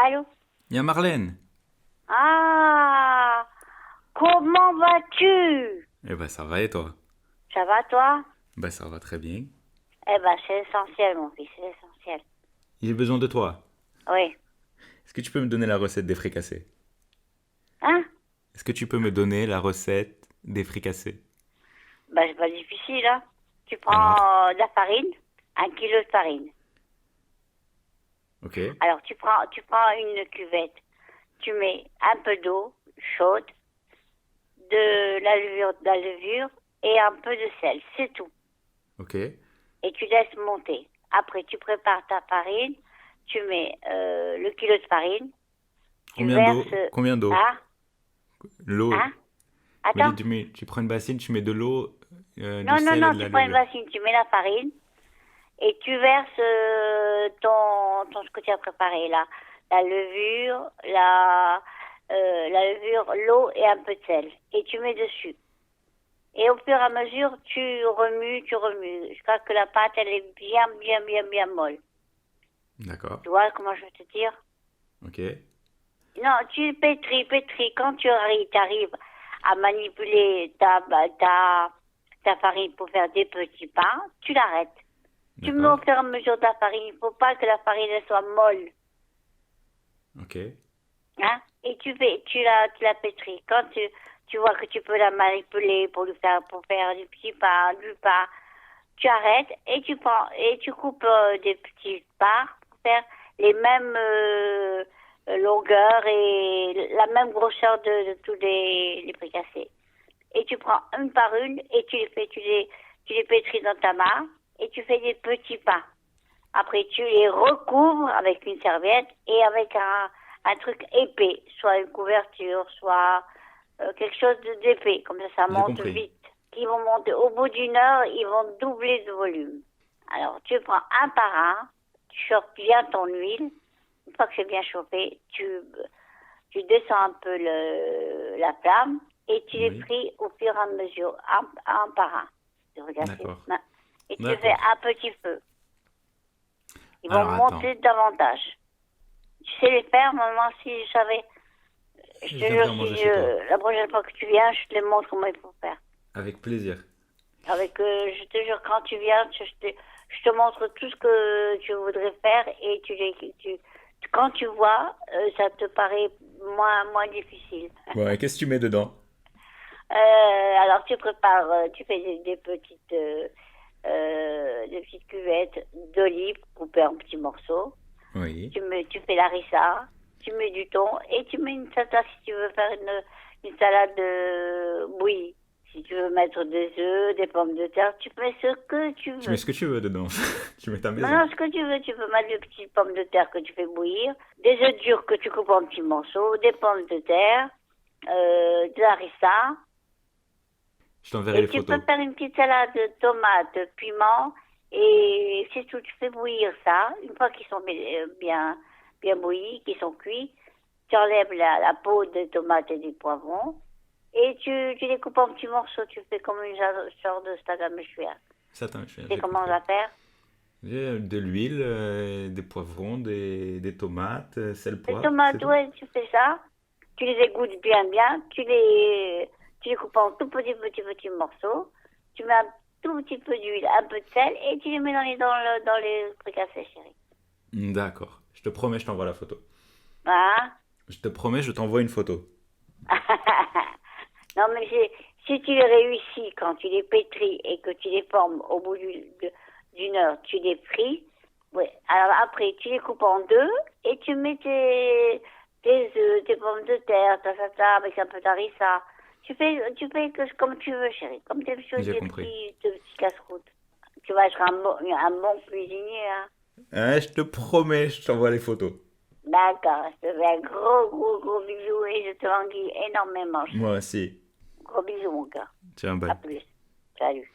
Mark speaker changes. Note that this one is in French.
Speaker 1: Allô?
Speaker 2: Il y a Marlène.
Speaker 1: Ah, comment vas-tu?
Speaker 2: Eh ben ça va et toi?
Speaker 1: Ça va, toi?
Speaker 2: Ben ça va très bien.
Speaker 1: Eh ben, c'est essentiel, mon fils, c'est essentiel.
Speaker 2: J'ai besoin de toi.
Speaker 1: Oui.
Speaker 2: Est-ce que tu peux me donner la recette des fricassés?
Speaker 1: Hein?
Speaker 2: Est-ce que tu peux me donner la recette des fricassés?
Speaker 1: Ben, c'est pas difficile, hein? Tu
Speaker 2: Alors?
Speaker 1: prends de la farine, 1 kilo de farine.
Speaker 2: Ok.
Speaker 1: Alors, tu prends une cuvette, tu mets un peu d'eau chaude, de la levure et un peu de sel, c'est tout.
Speaker 2: Ok.
Speaker 1: Et tu laisses monter. Après, tu prépares ta farine, tu mets le kilo de farine, tu
Speaker 2: Combien d'eau?
Speaker 1: verses...
Speaker 2: Combien d'eau?
Speaker 1: Ah,
Speaker 2: L'eau.
Speaker 1: hein?
Speaker 2: Tu me dis,
Speaker 1: Attends.
Speaker 2: tu prends une bassine, tu mets de l'eau, du
Speaker 1: Non, non,
Speaker 2: sel et
Speaker 1: non,
Speaker 2: de
Speaker 1: tu
Speaker 2: la
Speaker 1: prends une
Speaker 2: levure.
Speaker 1: bassine, tu mets la farine et tu verses ce que tu as préparé là. La levure, l'eau et un peu de sel. Et tu mets dessus. Et au fur et à mesure, tu remues, jusqu'à ce que la pâte, elle est bien, bien, bien, bien molle.
Speaker 2: D'accord.
Speaker 1: Tu vois comment je veux te dire?
Speaker 2: Ok.
Speaker 1: Non, tu pétris. Quand tu arrives à manipuler ta farine pour faire des petits pains, tu l'arrêtes. Tu mets au
Speaker 2: D'accord.
Speaker 1: fur et à mesure ta farine. Il ne faut pas que la farine elle soit molle.
Speaker 2: Ok.
Speaker 1: Hein? Et tu la pétris. Quand tu vois que tu peux la manipuler pour faire du petit pain, du pain, tu arrêtes et tu coupes des petites parts pour faire les mêmes longueurs et la même grosseur de tous les fricassés. Et tu prends une par une et tu les pétris dans ta main et tu fais des petits pains. Après, tu les recouvres avec une serviette et avec un truc épais, soit une couverture, soit quelque chose d'épais. Comme ça
Speaker 2: J'ai
Speaker 1: monte
Speaker 2: compris.
Speaker 1: vite. Ils vont monter. Au bout d'une heure, ils vont doubler de volume. Alors, tu prends un par un, tu chauffes bien ton huile. Une fois que c'est bien chauffé, tu descends un peu la flamme et tu les
Speaker 2: Oui.
Speaker 1: fris au fur et à mesure, un par un. Tu regardes,
Speaker 2: D'accord.
Speaker 1: et tu le fais
Speaker 2: D'accord.
Speaker 1: à petit feu. Ils vont
Speaker 2: Alors attends.
Speaker 1: monter davantage. Tu sais les faire, maman, si je savais. Je
Speaker 2: Je
Speaker 1: te jure,
Speaker 2: viendrai en manger
Speaker 1: si
Speaker 2: chez toi.
Speaker 1: la prochaine fois que tu viens, je te les montre comment il faut faire.
Speaker 2: Avec plaisir.
Speaker 1: Je te jure, quand tu viens, je te montre tout ce que tu voudrais faire et quand tu vois, ça te paraît moins difficile.
Speaker 2: Bon, et qu'est-ce que tu mets dedans?
Speaker 1: Alors tu prépares, tu fais des petites cuvettes d'olives coupées en petits morceaux.
Speaker 2: Oui.
Speaker 1: Tu fais la rissa, tu mets du thon et tu mets une salade si tu veux faire une salade bouillie. Si tu veux mettre des œufs, des pommes de terre, tu fais ce que tu
Speaker 2: Tu mets
Speaker 1: veux.
Speaker 2: ce que tu veux dedans. Tu mets ta maison.
Speaker 1: Maintenant, ce que tu veux, tu peux mettre des petites pommes de terre que tu fais bouillir, des œufs durs que tu coupes en petits morceaux, des pommes de terre, de la rissa.
Speaker 2: Je t'enverrai
Speaker 1: Et
Speaker 2: les
Speaker 1: tu peux
Speaker 2: photos.
Speaker 1: faire une petite salade de tomates, piment, et c'est tout. Tu fais bouillir ça. Une fois qu'ils sont bien, bien bouillis, qu'ils sont cuits, tu enlèves la peau des tomates et des poivrons, et tu les coupes en petits morceaux. Tu fais comme une sorte de steak à mâchoire.
Speaker 2: Ça, attends,
Speaker 1: Tu sais
Speaker 2: j'ai
Speaker 1: comment on
Speaker 2: compris.
Speaker 1: va faire?
Speaker 2: J'ai de l'huile, des poivrons, des tomates, sel,
Speaker 1: Les
Speaker 2: poivre, c'est
Speaker 1: tomates,
Speaker 2: tout.
Speaker 1: ouais, tu fais ça. Tu les égouttes bien, bien. Tu les coupes en tout petits morceaux. Tu mets un tout petit peu d'huile, un peu de sel, et tu les mets dans les fricassés, chérie.
Speaker 2: D'accord. Je te promets, je t'envoie la photo.
Speaker 1: Hein?
Speaker 2: Je te promets, je t'envoie une photo.
Speaker 1: Non, mais si tu les réussis quand tu les pétris et que tu les formes au bout d'une heure, tu les frites. Ouais. Alors après, tu les coupes en deux et tu mets tes œufs, tes pommes de terre, ta salsa avec un peu d'harissa. Tu fais comme tu veux, chérie. Comme tu fais
Speaker 2: J'ai
Speaker 1: des
Speaker 2: compris.
Speaker 1: petits casse-croûtes. Tu vas être un bon cuisinier, hein.
Speaker 2: Hein, je te promets, je t'envoie les photos.
Speaker 1: D'accord. Je te fais un gros, gros, gros bisou et je te languis énormément,
Speaker 2: Moi
Speaker 1: chérie.
Speaker 2: aussi.
Speaker 1: Gros bisous, mon cœur.
Speaker 2: Tiens,
Speaker 1: À
Speaker 2: bye.
Speaker 1: plus. Salut.